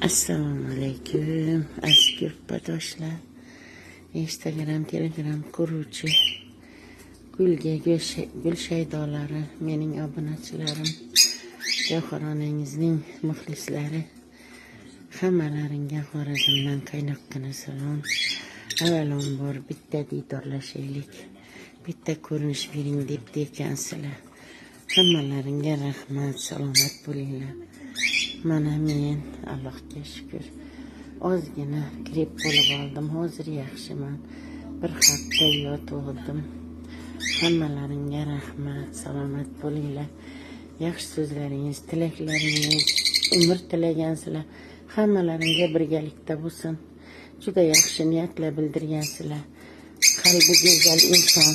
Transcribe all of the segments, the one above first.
Assalomu alaykum aziz yurtdoshlar. Instagram, Telegram quruvchi Gulga Gul shaydolari, mening obunachilarim, Jawharonangizning muxlislari, hammalaringga Xorazmdan qaynoqqina salom. Avvalambor bitta diydorlashaylik, bitta ko'rinish bering debdi ekansizlar. Hammalaringga rahmat, salomat bo'linglar. Mana men Allohga shukr ozgina grip bo'lib oldim, hozir yaxshiman. Bir hafta yotib oldim. Hammalaringga rahmat, salomat bo'linglar. Yaxshi so'zlaringiz, tilaklaringiz, umr tilagansizlar. Hammalaringga birgalikda bo'lsin. Juda yaxshi niyatlar bildirgansizlar. Qalbi go'zal inson,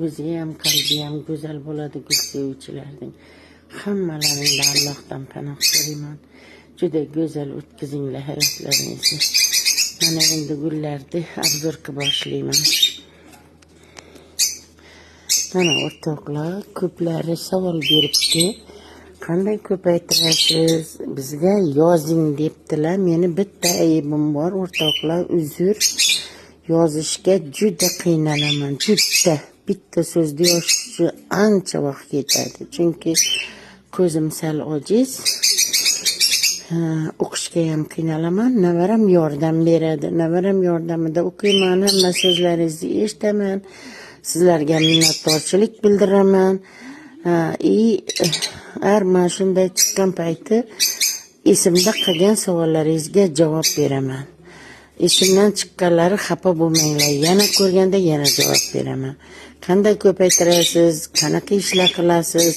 o'zi ham qalbi ham go'zal bo'ladi gul sevuvchilarning. Hammalaringga Allohdan panoh so'rayman. Juda go'zal o'tkazinglar hayotlaringizni. Mana endi gullarni obzor qilib boshlayman. Mana o'rtoqlar, ko'plari savol beribdi. Qanday ko'paytirasiz? Bizga yozing debdilar. Meni bitta aybim bor o'rtoqlar, uzr. Yozishga juda qiynalaman, juda. Bitta so'zni yozish ancha vaqt ketadi. Chunki ko'zim sal ojiz. O'qishga ham qiynalaman. Navaram yordam beradi. Navaram yordamida o'qiyman, hamma so'zlaringizni eshitaman. Sizlarga minnatdorchilik bildiraman. Har mana shunday chiqqan payti esimda qolgan savollaringizga javob beraman. Esimdan chiqqanlari xafa bo'lmanglar. Yana ko'rganda yana javob beraman. Qanday ko'paytirasiz? Qanaqa ishlar qilasiz?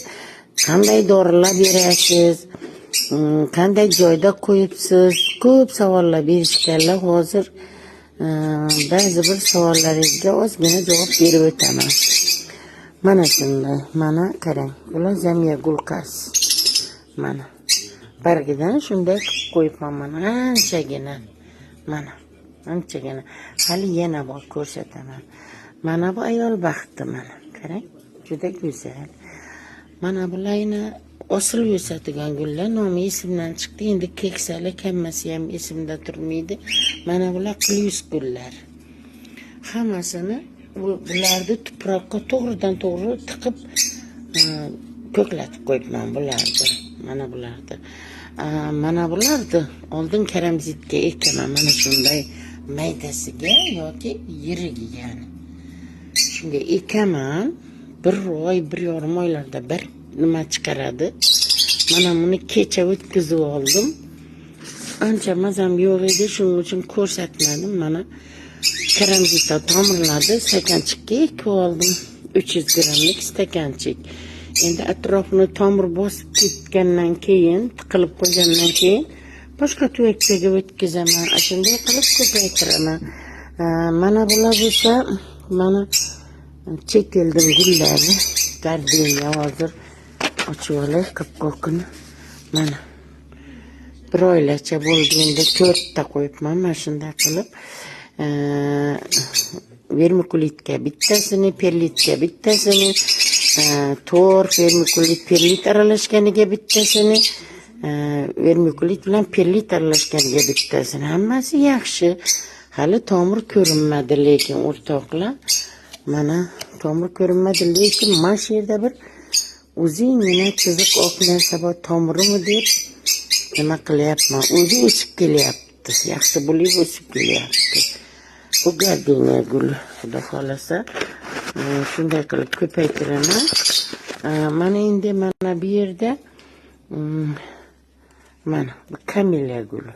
Qanday dorilar berasiz? Qanday joyda qo'yibsiz? Ko'p savollar berishganlar. Hozir ba'zi bir savollaringizga ozgina javob berib o'taman. Mana shunday. Mana qarang. Bular zamiya gulqas. Mana bargidan shunday qilib qo'yibman. Mana anchagina. Mana anchagina. Hali yana bor ko'rsataman. Mana bu ayol baxti mana. Qarang. Juda go'zal. Mana bularni osilib o'sadigan gullar, nomi esimdan chiqdi. Endi keksalik hammasi ham esimda turmaydi. Mana bular qilius gullar. Hammasini bularni tuproqqa to'g'ridan to'g'ri tiqib ko'klatib qo'yibman bularni. Mana bularni. Mana bularni oldin karamzitga ekaman. Mana shunday maydasiga yoki yirigiga. Shunga ekaman. Bir oy, 1,5 oylarda bir nima chiqaradi. Mana buni kecha o'tkazib oldim. Ancha mazam yo'q edi, shuning uchun ko'rsatmadim. Mana karamzita tomirladi, stakanchikka ekib oldim. 300 grammlik stakanchik. Endi atrofini tomir bosib ketgandan keyin, tiqilib qo'ygandan keyin boshqa tuvakchaga o'tkazaman. Shunday qilib ko'paytiraman. Mana bular bo'lsa, mana chet eldan gullari, gardeniya hozir ochib olay qip-qo'qini. Mana bir oylarcha bo'ldi, endi 4 ta qo'yibman mana shunday qilib. Vermikulitga bittasini, perlitga bittasini, to'r, vermikulit, perlit aralashganiga bittasini, vermikulit bilan perlit aralashganiga bittasini. Hammasi yaxshi. Hali tomir ko'rinmadi lekin o'rtoqlar. Mana tomir ko'rinmadi lekin mana shu yerda bir o'zingina chiziq oq narsa bor, tomirimi deb nima qilyapman. O'zi o'sib kelyapti. Yaxshi bo'lib o'sib kelyapti. Bu gardeniya guli, xudo xolasa shunday qilib ko'paytiraman. Mana endi mana bu yerda mana bu kameliya guli.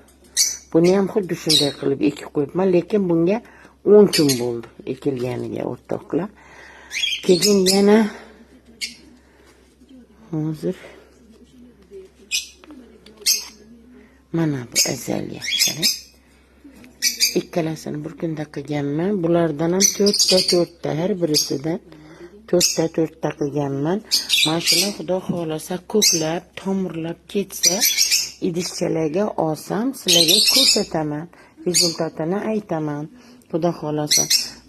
Buni ham xuddi shunday qilib ekib qo'yibman, lekin bunga 10 kun bo'ldi ekilganiga o'rtoqlar. Keyin yana hozir mana bu azaliya. Ikkalasini bir kunda qilganman. Bulardan ham 4 ta har birisidan 4 ta qilganman. Mashallah, xudo xolasa ko'klab, tomirlab ketsa, idishchalarga olsam, sizlarga ko'rsataman. Rezultatini aytaman. Xudo xolasa.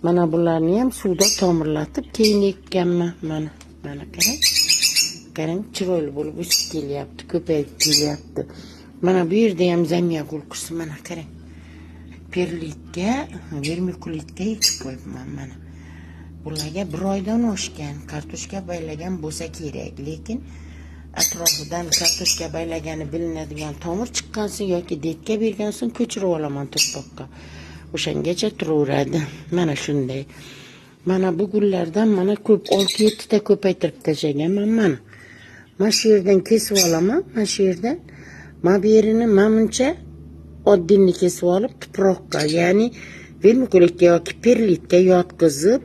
Mana bularni ham suvda tomirlatib keyin ekkanman. Mana qarang. Qarang, chiroyli bo'lib o'sib kelyapti, ko'payib kelyapti. Mana bu yerda ham zamya gulkusi, mana qarang. Perlitga, vermikulitga ekib qo'yibman mana. Bularga bir oydan oshgan kartoshka baylagan bo'lsa kerak, lekin atrofidan kartoshka baylagani bilinadigan tomir chiqqansin yoki detga bergansin ko'chirib olaman to'ppoqqa. O'shangacha turaveradi. Mana shunday. Mana bu gullardan mana ko'p 6-7 ta ko'paytirib tashlaganman mana. Mana shu yerdan kesib olaman, mana shu yerdan. Mana bu yerini buncha oddinni kesib olib tuproqqa, ya'ni vermikulitga yoki perlitga yotqizib,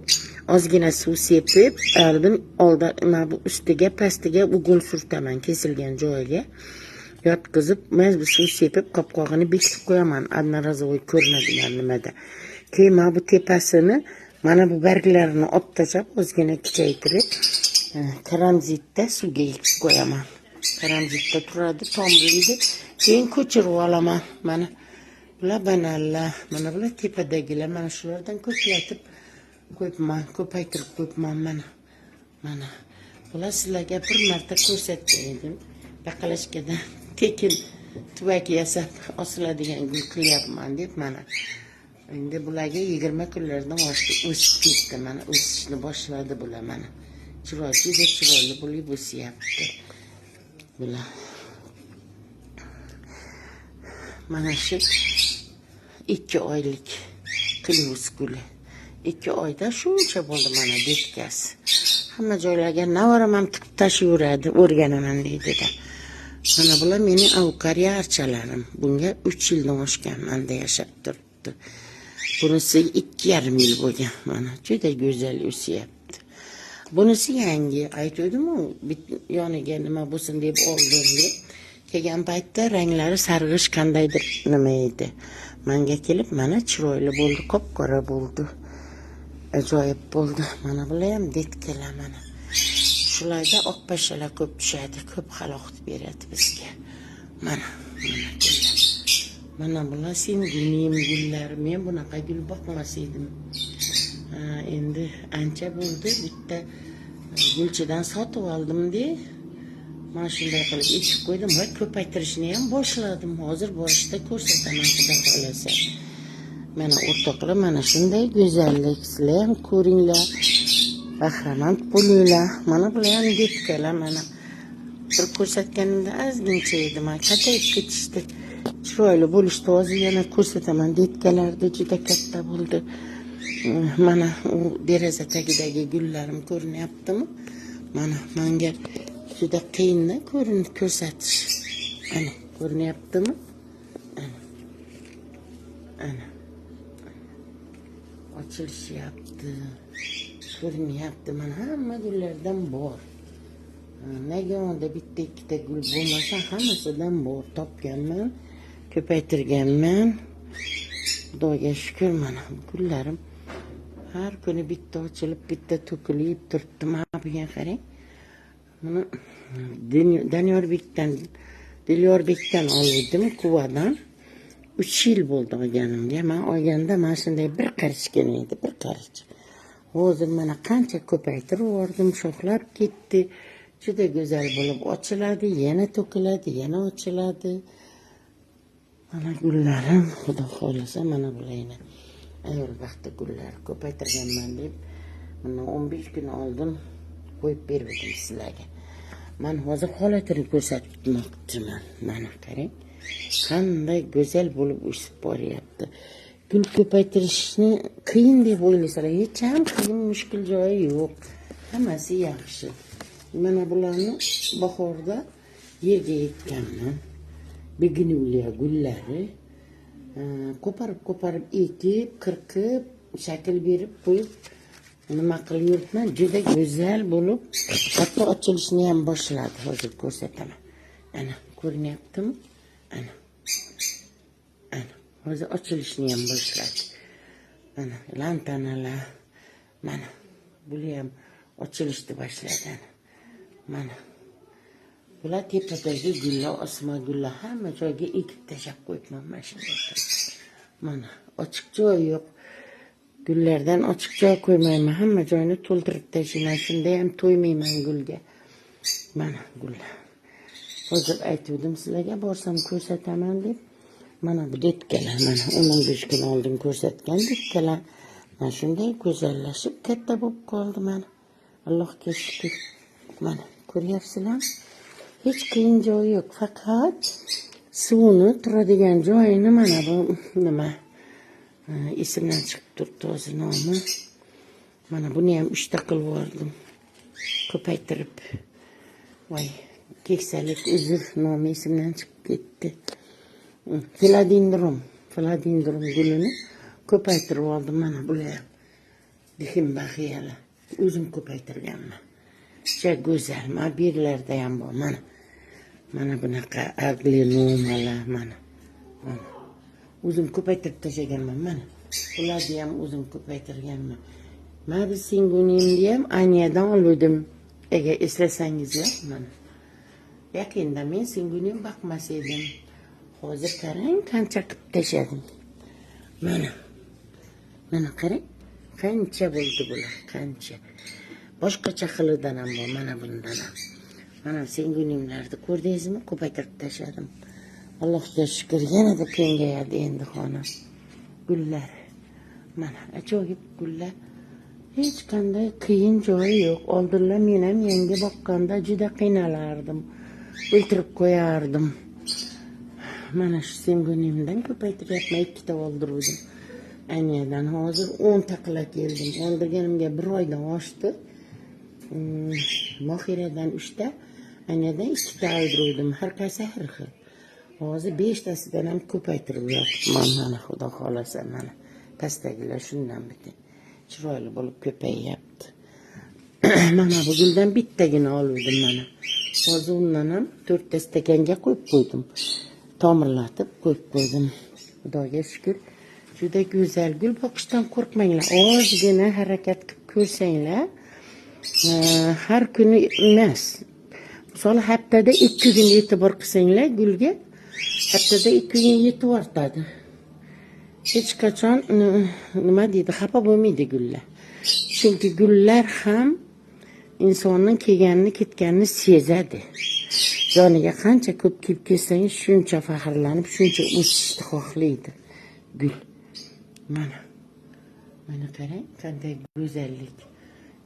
ozgina suv sepib, mana bu ustiga, pastiga ugul surtaman kesilgan joyiga. Yotqizib, mana bu suv sepib, qopqog'ini bekitib qo'yaman, одноразовый ko'rinadigan nimada. Keyin mana bu tepasini, mana bu barglarini olib tashlab, ozgina kichaytirib, karamzitda suvga ekib qo'yaman. Karamzitda turadi, tomlaydi. Keyin ko'chirib olaman. Mana bular banallar, mana bular tepadagilar, mana shulardan ko'paytirib qo'yibman, ko'paytirib qo'yibman mana. Mana bular sizlarga bir marta ko'rsatgan edim. Baqalashkadan tekin tuvak yasab osiladigan gul qilyapman deb mana. Endi bularga 20 kunlardan oshdi, o'sib ketdi mana, o'sishni boshladi bular mana. Chiroyli bo'lib o'syapti. Bular. Mana shu 2 oylik klius guli. 2 oyda shuncha bo'ldi mana detkasi. Hamma joylarga navaramam tiqib tashiyveradi, o'rganaman deydi-da. Mana bular meni avokariya archalarim. Bunga 3 yildan oshgan manda yashab turibdi. Bunisi 2,5 yil bo'lgan mana. Juda go'zal o'syapti. Bunisi yangi, aytdim-ku, yoniga nima bo'lsin deb oldim deb. Kelgan paytda ranglari sarg'ish qandaydir nima edi. Menga kelib mana chiroyli bo'ldi, qop-qora bo'ldi. Ajoyib bo'ldi. Mana bular ham detkalar mana. Shularda oq pashalar ko'p tushadi, ko'p xalaqit beradi bizga. Mana mana bular singlim gullar. Men bunaqa gul boqmas edim. Endi ancha bo'ldi, bitta gulchidan sotib oldim-da. Mana shunday qilib ekib qo'ydim va ko'paytirishni ham boshladim. Hozir borishda ko'rsataman, xudo xolasa. Mana o'rtoqlar, mana shunday go'zallik, sizlar ham ko'ringlar. Bahramand bo'linglar. Mana bular ham detkalar mana. Bir ko'rsatganimda ozgincha edi, mana katayib ketishdi. Chiroyli bo'lishdi, hozir yana ko'rsataman. Detkalarda juda katta bo'ldi. Mana u deraza tagidagi gullarim ko'rinyaptimi? Mana menga juda qiyin-da ko'rsatish. Ana, ko'rinyaptimi? Ana. Ochilishyapti. Ko'rinyapti. Mana hamma gullardan bor. Nagonda bitta ikkita gul bo'lmasa, hammasidan bor. Topganman, ko'paytirganman. Xudoga shukr, mana gullarim har kuni bitta ochilib, bitta to'kilib turibdi. Mana bu yerga qarang. Buni Dilyorbekdan oldim, Quvadan. 3 yil bo'ldi olganimga. Men olganda mana shunday bir qarichgina edi, bir qarich. Hozir mana qancha ko'paytirib yubordim, shoxlab ketdi. Juda go'zal bo'lib ochiladi, yana to'kiladi, yana ochiladi. Mana gullarim, xudo xolasa mana bularni. Ayol vaqti gullar ko'paytirganman deb, mana 15 kun oldin qo'yib berdim sizlarga. Men hozir holatini ko'rsatib o'tmoqchiman. Mana qarang. Qanday go'zal bo'lib o'sib boryapti. Gul ko'paytirishni qiyin deb o'ylaysalar, hech ham qiyin, mushkul joyi yo'q. Hammasi yaxshi. Mana bularni bahorda yerga ekkanman. Beginuvliya gullari. Qo'parib ekib, qirqib, shakl berib qo'yib, nima qilib yuribman, juda go'zal bo'lib, hatto ochilishni ham boshladi. Hozir ko'rsataman. Ana, ko'rinyaptimi? Ana. Ana, hozir ochilishni ham boshladi. Mana lantanalar, mana bular ham ochilishni boshladi. Mana bular tepadagi gullar, osma gullar, hamma joyga ekib tashlab qo'yibman mana shunday. Mana ochiq joy yo'q. Gullardan ochiq joy qo'ymayman, hamma joyni to'ldirib tashlayman. Shunda ham to'ymayman gulga. Mana gullar. hozir aytuvdim sizlarga, borsam ko'rsataman deb. Mana bu detkalar, mana 10-15 kun oldin ko'rsatgan detkalar. Mana shunday go'zallashib katta bo'lib qoldi mana. Allohga shukr. Mana ko'ryapsizlar? Hech qiyin joyi yo'q, faqat suvni turadigan joyini mana bu nima esimdan chiqib turibdi hozir nomi. Mana buni ham 3 ta qilib yubordim. Ko'paytirib. Voy, keksalik uzr, nomi esimdan chiqib ketdi. Filadendron gulini ko'paytirib oldim mana bular. Dihim baxiyalar. O'zim ko'paytirganman. Juda go'zal. Mana bu yerlarda ham bor mana. Mana bunaqa aglinomalar mana. O'zim ko'paytirib tashlaganman mana. Bularni ham o'zim ko'paytirganman. Mana bu singunimni ham Anyadan oldim. Agar eslasangizlar mana. Yaqinda men singunim boqmas edim. Hozir qarang qancha qilib tashladim. Mana qarang. Qancha bo'ldi bular, qancha. Boshqacha xilidan ham bor, mana bundan ham. Mana singunimlarni ko'rdingizmi? Ko'paytirib tashladim. Allohga shukr, yanada kengayadi endi xonam. Gullar. Mana ajoyib gullar. Hech qanday qiyin joyi yo'q. Oldinlar men ham yangi boqqanda juda qiynalardim. O'ltirib qo'yardim. Mana shu singunimdan ko'paytiryapman, 2 ta oldirdim. Anyadan hozir 10 ta qila keldim. Oldirganimga 1 oydan oshdi. Mohiradan 3 ta, Anyadan 2 ta oldirdim. Har qaysi har xil. Hozir 5 tasidan ham ko'paytirib yotibman. Mana xudo xolasa mana. Pastagilar shundan bitta. Chiroyli bo'lib ko'payyapti. Mana bu guldan bittagina oldim mana. Hozir undan ham 4 ta stakanga qo'yib qo'ydim. Tomirlatib qo'yib qo'ydim. Xudoga shukr. Juda go'zal gul, boqishdan qo'rqmanglar. Ozgina harakat qilib ko'rsanglar, har kuni emas. Misol haftada 2 kun e'tibor qilsanglar gulga, haftada 2 kun yetib ortadi. Hech qachon nima deydi, xafa bo'lmaydi gullar. Chunki gullar ham insonning kelganini ketganini sezadi. Joniga qancha ko'p kelib kelsangiz, shuncha faxrlanib, shuncha o'sishni xohlaydi gul. Mana qarang, qanday go'zallik.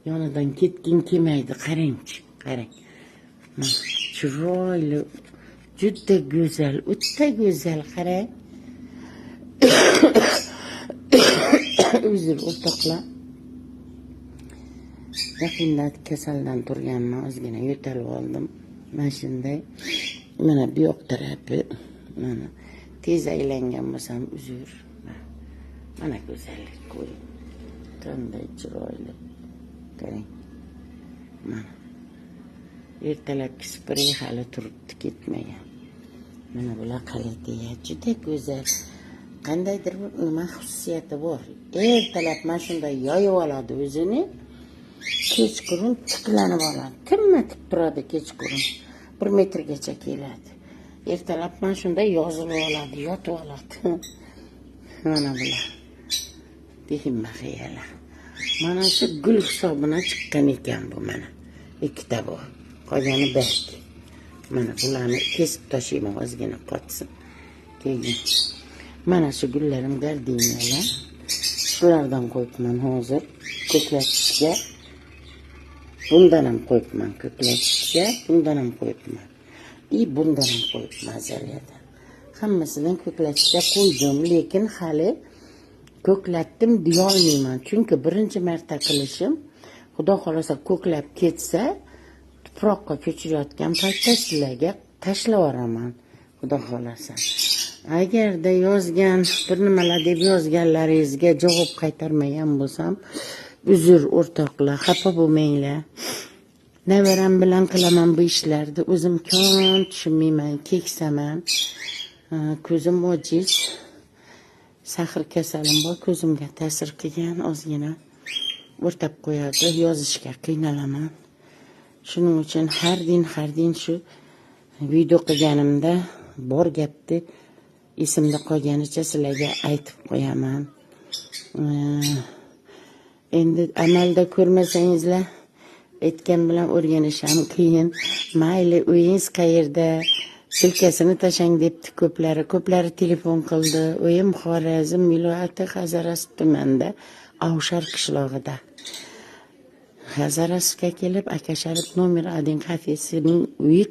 Yonidan ketgin kelmaydi, qarangchi, qarang. Mana chiroyli, juda go'zal, o'ta go'zal, qarang. Uzr, o'rtoqlar. Yaqinda kasaldan turganman, ozgina yo'talib oldim. Mana shunday. Mana bu yoq tarafi, mana tez aylangan bo'lsam uzr. Mana go'zallik ko'ring. Qanday chiroyli. Qarang. Mana. Ertalabki sprey hali turibdi, ketmagan. Mana bular qalatiya, juda go'zal. Qandaydir bir nima xususiyati bor. Ertalab mana shunday yoyib oladi o'zini. Kechqurun tiklanib oladi. Timmatib turadi kechqurun. 1 metrgacha keladi. Ertalab mana shunday yozilib oladi, yotib oladi. Mana bular. Dehim baxiyalar. Mana shu gul hisobına chiqqan ekan bu mana. 2 ta bor. Qolgani bak. Mana bularni kesib tashlayman, ozgina qotsin. Keyin mana shu gullarim gardiniyalar. Shulardan qo'yibman hozir ko'klatishga. Bundan ham qo'yibman ko'klatishga, bundan ham qo'yibman. Bundan ham qo'yibman azaliyada. Hammasidan ko'klatishga qo'ydim, lekin hali ko'klatdim deya olmayman. Chunki birinchi marta qilishim, xudo xolasa ko'klab ketsa, tuproqqa ko'chirayotgan paytda sizlarga tashlab yuboraman. Xudo xolasa. Agarda yozgan, bir nimalar deb yozganlaringizga javob qaytarmagan bo'lsam, uzr o'rtoqlar, xafa bo'lmanglar. Nevaram bilan qilaman bu ishlarni. O'zim kon tushunmayman, keksaman. Ko'zim ojiz. Sahr kasalim bor, ko'zimga ta'sir qilgan, ozgina o'rtab qo'yadi, yozishga qiynalaman. Shuning uchun har din shu video qilganimda bor gapni esimda qolganicha sizlarga aytib qo'yaman. Endi amalda ko'rmasangizlar, Aytgan bilan o'rganish ham qiyin. Mayli, uyingiz qayerda? Silkasini tashang debdi ko'plari telefon qildi. Uyim Xorazm viloyati Hazaras tumanida, Avshar qishlog'ida. Hazarasga kelib, aka Sharif nomer 1 kafesining uyi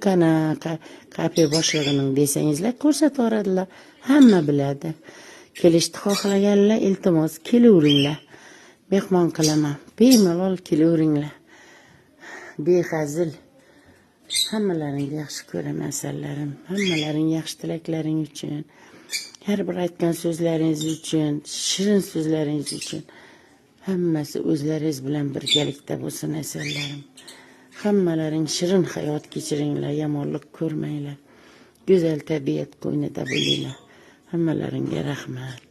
kafe boshlig'ining desangizlar ko'rsatib yuboradilar. Hamma biladi. Kelishni xohlaganlar iltimos kelaveringlar. Mehmon qilaman. Bemalol kelaveringlar. Behazil. Hammalaringni yaxshi ko'raman sanlarim. Hammalaring yaxshi tilaklaring uchun, har bir aytgan so'zlaringiz uchun, shirin so'zlaringiz uchun. Hammasi o'zlaringiz bilan birgalikda bo'lsin asarlarim. Hammalaring shirin hayot kechiringlar, yomonlik ko'rmanglar. Go'zal tabiat qo'ynida bo'linglar. Hammalaringga rahmat.